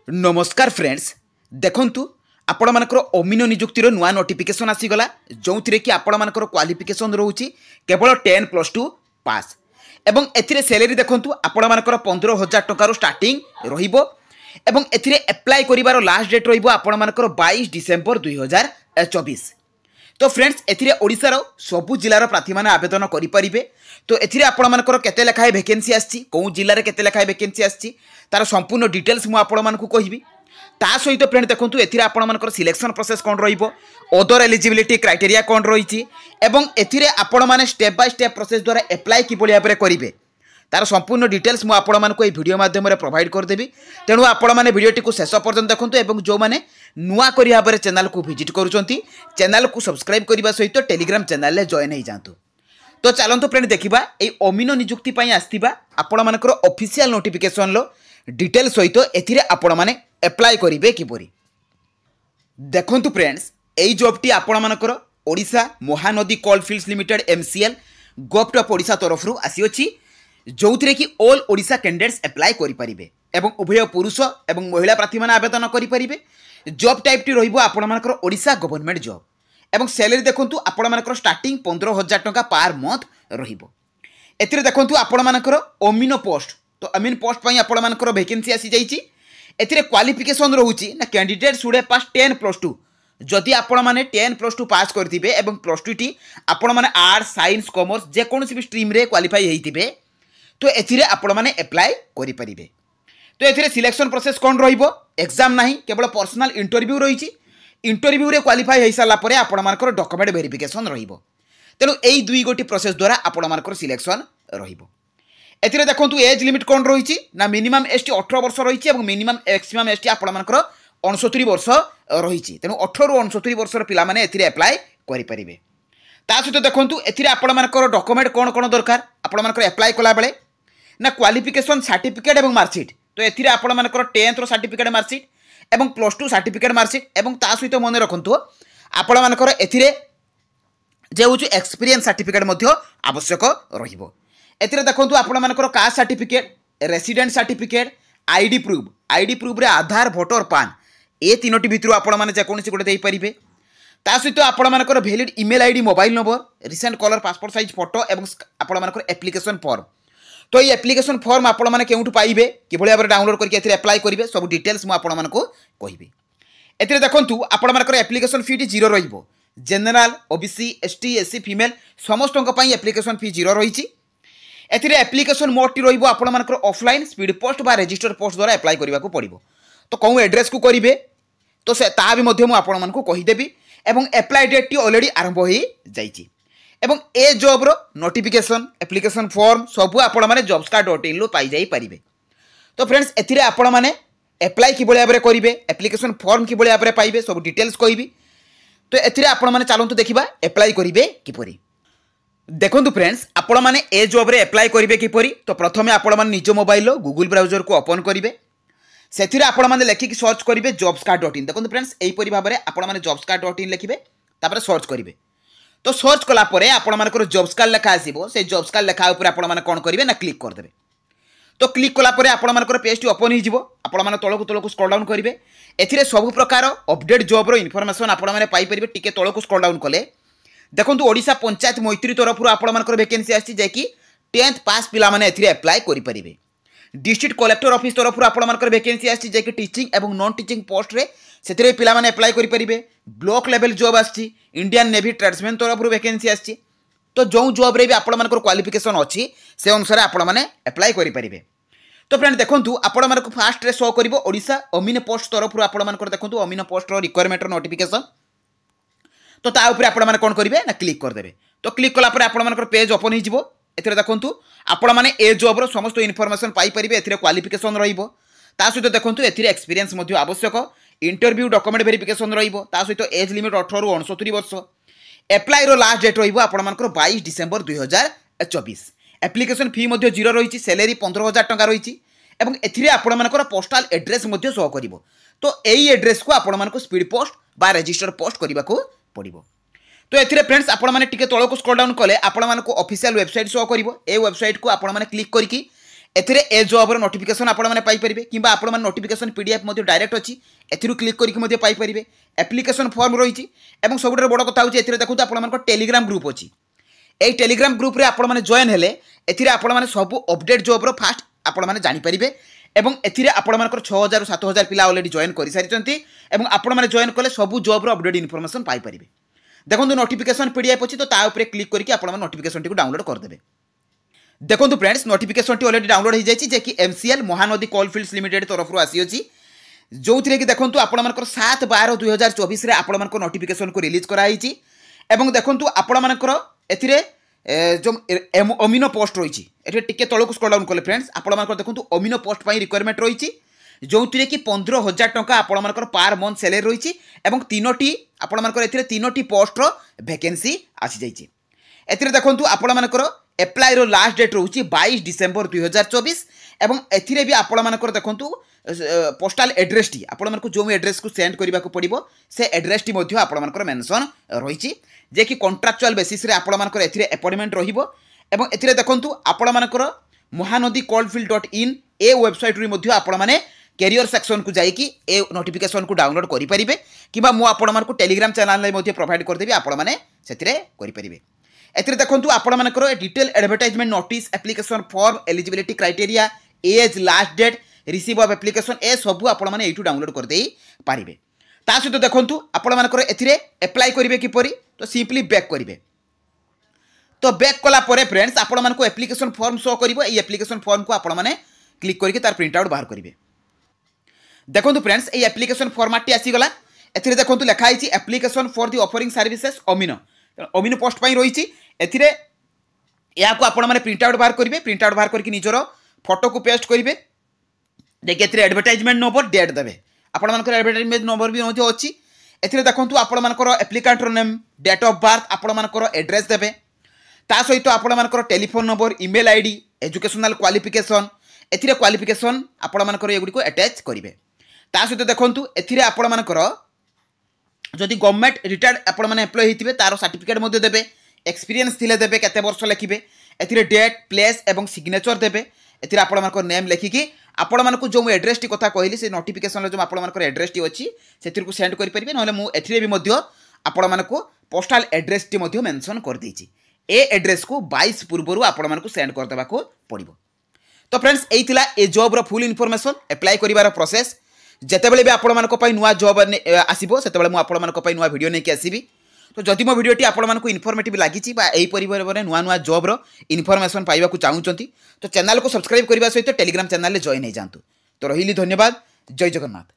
नमस्कार फ्रेंड्स देखंतु आपण मानकर अमीन नियुक्तिर नुआ नोटिफिकेशन आसीगला जो कि आपण मानकर क्वालिफिकेशन रोचे केवल 10+2 पास एवं एथिरे सैलरी देखंतु आपण मानकर 15,000 टंका स्टार्टिंग रहिबो एवं एथिरे अप्लाई करिवार लास्ट डेट रहिबो आपण मानकर 22 डिसेंबर 2024। तो फ्रेंड्स एथिरे ओडिसा रो सबु जिल्लार प्रार्थी माने आवेदन करि परिबे। तो एथिरे आपण मानकर केते लेखाय वैकेंसी आछि को जिल्ला रे केते लेखाय वैकेंसी आछि तार संपूर्ण डिटेल्स मु आपण मानकु कहिबी। ता सहित फ्रेंड देखंतु एथिरे आपण मानकर सिलेक्शन प्रोसेस कोन रहिबो, अदर एलिजिबिलिटी क्राइटेरिया कोन रहिछि एवं एथिरे आपण माने स्टेप बाय स्टेप प्रोसेस द्वारा अप्लाई कि बलिया परे करिवे तार संपूर्ण डिटेल्स मु आपण मानकु ए वीडियो माध्यम रे प्रोवाइड कर देबी। तेणु आपण माने वीडियोटी को शेष पर्यंत देखंतु एवं जो माने नुआ करी भाबरे चैनल को विजिट करूचंती चैनल को सब्सक्राइब करबा सहित टेलीग्राम चैनल ले जॉइन हो जांतु। तो चलंतु फ्रेंड देखिबा ए अमीन नियुक्ति पई आस्तिबा आपण मानकर ऑफिशियल नोटिफिकेशन लो डिटेल सहित एथिरे आपण माने अप्लाई करिवे किपरि। देखंतु फ्रेंड्स एई जॉबटी आपण मानकर Odisha Mahanadi coalfields limited MCL government of Odisha तरफ रु आसी अछि जोथिरे कि ऑल ओडिशा कैंडिडेट्स अप्लाई करि परिबे एवं उभय पुरुष एवं महिला प्रार्थी माने आवेदन करि परिबे। जॉब टाइप टी रहिबो आपण मानकर ओडिशा गवर्नमेंट जॉब एवं सैलरी देखंतु आपण मानकर स्टार्टिंग 15,000 टंका पर मंथ रहिबो। एथिरे देखंतु आपण मानकर अमीन पोस्ट तो अमीन पोस्ट पई आपण मानकर वैकेंसी आसी जाईची। एथिरे क्वालिफिकेशन रहउची ना कैंडिडेट शुड पास 10+2 जदि आपण माने 10+2 पास करथिबे एवं +2 टी आपण माने आर्ट्स साइंस कॉमर्स जे कोनोसी भी स्ट्रीम रे क्वालिफाई हेइथिबे तो एथिरे आपण माने अप्लाई करि परिबे। तो एथिरे सिलेक्शन प्रोसेस कोन रहिबो, एग्जाम नाही केवल पर्सनल इंटरव्यू रहिची। इंटरव्यू रे क्वालिफाई हेइ साला परे आपण मानकर डॉक्यूमेंट वेरिफिकेशन रहिबो। तेनु एई दुई गोटी प्रोसेस द्वारा आपण मानकर सिलेक्शन रहिबो। एथिरे देखंतु एज लिमिट कोन रहिची ना मिनिमम एसटी 18 वर्ष रहिची एवं मिनिमम मैक्सिमम एसटी आपण मानकर 69 वर्ष रहिची। तेनु 18 रु 69 वर्ष र पिला माने एथिरे अप्लाई करि परिबे। ता सहित देखंतु एथिरे आपण मानकर डॉक्यूमेंट कोन कोन दरकार आपण मानकर अप्लाई कला बेले ना क्वालिफिकेशन सर्टिफिकेट एवं मार्कशीट। तो एथिरे आपण मानकर 10th रो सर्टिफिकेट मार्कशीट एवं +2 सर्टिफिकेट मार्कशीट एवं ता सहित मन रखंतु आपण मानकर एथिरे जे होछु एक्सपीरियंस सर्टिफिकेट मध्ये आवश्यक रहिबो। एथिरे देखंतु आपण मानकर caste certificate, resident certificate, ID proof रे आधार वोटर पान ए तीनोटी भितरु आपण माने जे कोनसी गोटे देई परिबे। ता सहित आपण मानकर valid email ID, mobile number, recent colour passport size photo एवं आपण मानकर एप्लिकेशन फॉर्म। तो ये एप्लिकेशन फॉर्म आपण माने केउठु पाइबे कि भलिया भाबरे डाउनलोड करके एथिरे अप्लाई करिवे सब डिटेल्स मु आपण मानको कहिबे। एथिरे देखंतु आपण मानकर एप्लिकेशन फी 0 रहिबो। General, OBC, ST, SC, female समस्तक पई एप्लिकेशन फी 0 रहिची। एथिरे एप्लिकेशन मोड टी रहिबो आपण मानकर ऑफलाइन स्पीड पोस्ट बा रजिस्टर पोस्ट द्वारा अप्लाई करिवा को पड़िबो। तो कोउ एड्रेस को करिवे तो से ता भी मध्य मु आपण मानको कहि देबी एवं अप्लाई डेट टी ऑलरेडी आरंभ होई जाईची एवं ए जॉब रो नोटिफिकेशन एप्लिकेशन फॉर्म सबु आपण माने jobscard.in लो पाई जाई परिबे। तो फ्रेंड्स एथिरे आपण माने अप्लाई कि बलिया बरे करिवे, एप्लिकेशन फॉर्म कि बलिया बरे पाइबे सब डिटेल्स कहिबी। तो एथिरे आपण माने चलंतु देखिबा अप्लाई करिवे किपरि। देखंतु फ्रेंड्स आपण माने ए जॉब रे अप्लाई करिवे किपरि। तो प्रथमे आपण माने निज मोबाइल लो गूगल ब्राउजर को ओपन करिवे। सेथिरे आपण माने लेखि कि सर्च करिवे jobscard.in। देखंतु फ्रेंड्स एई परि भाबरे आपण माने jobscard.in लिखिबे तापर सर्च करिवे। तो सर्च कला परे आपण मानकर जॉब्सकार्ड लेखा आसीबो से जॉब्सकार्ड लेखा ऊपर आपण माने कोन करिवे ना क्लिक कर देबे। तो क्लिक कला परे आपण मानकर पेज टी ओपन हि जिवो। आपण माने तळकु स्क्रॉल डाउन करिवे। एथिरे सब प्रकार अपडेट जॉब रो इन्फॉर्मेशन आपण माने पाई परिबे। टिके तळकु स्क्रॉल डाउन कले देखंतु ओडिशा पंचायत मैत्री तरफ रु आपण मानकर वैकेंसी आछि जे कि 10th पास पिला माने एथिरे अप्लाई करि परिबे। डिस्ट्रिक्ट कलेक्टर ऑफिस तरफ रु आपण मानकर वैकेंसी आछि जे कि टीचिंग एवं नॉन टीचिंग पोस्ट रे सेथिरे पिला माने अप्लाई करि परिबे। ब्लॉक लेवल जॉब आछि इंडियन नेवी ट्रेड्समैन तरफ रु वैकेंसी आछि। तो जो जॉब रे भी आपण मानकर क्वालिफिकेशन अछि से अनुसार आपण माने अप्लाई करि परिबे। तो फ्रेंड देखंतु आपण मानकर फास्ट रे शो करबो ओडिशा अमीन पोस्ट तरफ रु आपण मानकर देखंतु अमीन पोस्ट रो रिक्वायरमेंट रो नोटिफिकेशन। तो ता ऊपर आपण माने कोन करिवे ना क्लिक कर देबे। तो क्लिक कला परे आपण मानकर पेज ओपन हि जिवो। एथिरे देखंतु आपण माने ए जॉब रो समस्त इन्फॉर्मेशन पाई परिबे। एथिरे क्वालिफिकेशन रहिबो ता सहित देखंतु एथिरे एक्सपीरियंस मध्ये आवश्यक, इंटरव्यू डॉक्यूमेंट वेरिफिकेशन रहिबो ता सहित एज लिमिट 18 रु 69 वर्ष। अप्लाई रो लास्ट डेट रहिबो आपण मानकर 22 डिसेंबर 2024। एप्लिकेशन फी मध्ये 0 रहिची। सैलरी 15,000 टंका रहिची एवं एथिरे आपण मानकर पोस्टल एड्रेस मध्ये शो करिवो। तो एई एड्रेस को आपण मानकर स्पीड पोस्ट बा रजिस्टर पोस्ट करिवा को पड़िबो। तो एथिरे फ्रेंड्स आपण माने टिके तळकु स्क्रॉल डाउन कले आपण मानको ऑफिशियल वेबसाइट शो करिवो। ए वेबसाइट को आपण माने क्लिक करिकि एथिरे ए जॉबर नोटिफिकेशन आपण माने पाई परिबे किबा आपण माने नोटिफिकेशन पीडीएफ मध्ये डायरेक्ट अछि एथिरु क्लिक करिक मध्ये पाई परिबे एप्लिकेशन फॉर्म रहिछि एवं सबुठार बड़ कथा होछि एथिरे देखु आपण मानको टेलीग्राम ग्रुप अछि ए टेलीग्राम ग्रुप रे आपण माने जॉइन हेले एथिरे आपण माने सब अपडेट जॉब रो फास्ट आपण माने जानि परिबे एवं एथिरे आपण मानकर 6000 7000 पिला ऑलरेडी जॉइन करि सारिचंती एवं आपण माने जॉइन कले सब जॉब रो अपडेट इन्फॉर्मेशन पाई परिबे देखो नोटिफिकेशन पीडीएफ अछि तो ता ऊपर क्लिक करके आपण माने नोटिफिकेशन टी को डाउनलोड कर देबे देखो friends notification T already download हो जाइए जे कि एमसीएल महानदी कोलफील्ड्स लिमिटेड तरफ रु आसी अछि जो थी कि देखो आपण मानकर 7/12/2024 रे आपण मानकर नोटिफिकेशन को रिलीज कराई एवं देखो आपण मानकर एथिरे जो अमीनो पोस्ट रही है टिके तौक स्क्रॉल डाउन कले फ्रेंड्स आपण मानकर देखो अमीनो पोस्ट पर रिक्वायरमेंट रही जो थी कि 15,000 टंका आपण मानकर पर मंथ सैलरी रही एवं तीनोटी आपण मानकर एथिरे तीनोटी पोस्ट रो वैकेंसी आसी जाइए एथिरे देखो आपण मानकर एप्लाई रो लास्ट डेट रोची 22 डिसेंबर 2024 एवं एथिरे भी आपण मानकर देखंतु पोस्टल एड्रेस टी आपण मानकर जो एड्रेस को सेंड करबा को पड़िबो से एड्रेस टी मध्ये आपण मानकर मेंशन रहिछि जे कि कॉन्ट्रैक्चुअल बेसिस रे आपण मानकर एथिरे अपॉइंटमेंट रहिबो एवं एथिरे देखंतु आपण मानकर mahanadi.coalfield.in ए वेबसाइट रे मध्ये आपण माने कैरियर सेक्शन को जाइकी ए नोटिफिकेशन को डाउनलोड करि परिबे किबा मु आपण मानकर टेलीग्राम चैनल रे मध्ये प्रोवाइड कर देबी आपण माने सेथिरे करि परिबे एथिरे देखंतु आपण मानकर detail advertisement notice application form eligibility criteria age last date receive of application ए सब आपण माने एटू डाउनलोड कर देई पारिबे ता सहित देखंतु आपण मानकर एथिरे अप्लाई करिवे किपरि तो सिंपली बैक करिवे तो बैक कला परे फ्रेंड्स आपण मानको एप्लिकेशन फॉर्म शो करिवो ए एप्लिकेशन फॉर्म को आपण माने क्लिक करके तार प्रिंट आउट बाहर करिवे देखंतु फ्रेंड्स ए एप्लिकेशन फॉर्मेट टी आसी गला एथिरे देखंतु लिखा आइछि application for the offering services अमीनो पोस्ट पई रहिछि एथिरे या को आपण माने प्रिंट आउट बाहर करिवे प्रिंट आउट बाहर करके निजरो फोटो को पेस्ट करिवे देखि एथिरे एडवर्टाइजमेंट नंबर डेट देबे आपण मानकर एडवर्टाइजमेंट नंबर भी मध्ये अछि एथिरे देखंतु आपण मानकर एप्लिकेंट रो नेम डेट ऑफ बर्थ आपण मानकर एड्रेस देबे ता सहित आपण मानकर telephone number email ID educational qualification एथिरे क्वालिफिकेशन आपण मानकर एगुडी को अटैच करिवे ता सहित देखंतु एथिरे आपण मानकर जदि गवर्नमेंट रिटायर्ड आपण माने एम्प्लॉय हिथिबे तारो सर्टिफिकेट मध्ये देबे एक्सपीरियंस थिले देबे केते वर्ष लिखिबे एथिरे डेट प्लेस एवं सिग्नेचर देबे एथिरे आपण मानकर नेम लिखिकी आपण मानको जो एड्रेस टी कथा कहली से नोटिफिकेशन रे जो आपण मानकर एड्रेस टी अछि सेतिर को सेंड करि परिबे नहले मु एथिरे भी मध्ये आपण मानको पोस्टल एड्रेस टी मध्ये मेंशन कर देछि ए एड्रेस को 22 पूर्वरु आपण मानको सेंड कर देबा को पड़िबो तो फ्रेंड्स एइतिला ए जॉब रो फुल इन्फॉर्मेशन अप्लाई करिवार प्रोसेस जेतेबेले भी आपण मानको पई नुवा जॉब आसीबो सेतेबेले मु आपण मानको पई नुवा वीडियो नै के आसीबी तो जदि मो वीडियोटी आपण मानको इन्फॉर्मेटिव लागिछि बा एई परिवार नुआ नुआ जॉब रो इन्फॉर्मेशन पाइबा को चाहूचंती तो चैनल को सब्सक्राइब करबा सहित टेलीग्राम चैनल ले जॉइन हो जातु तो रहिली धन्यवाद जय जगन्नाथ।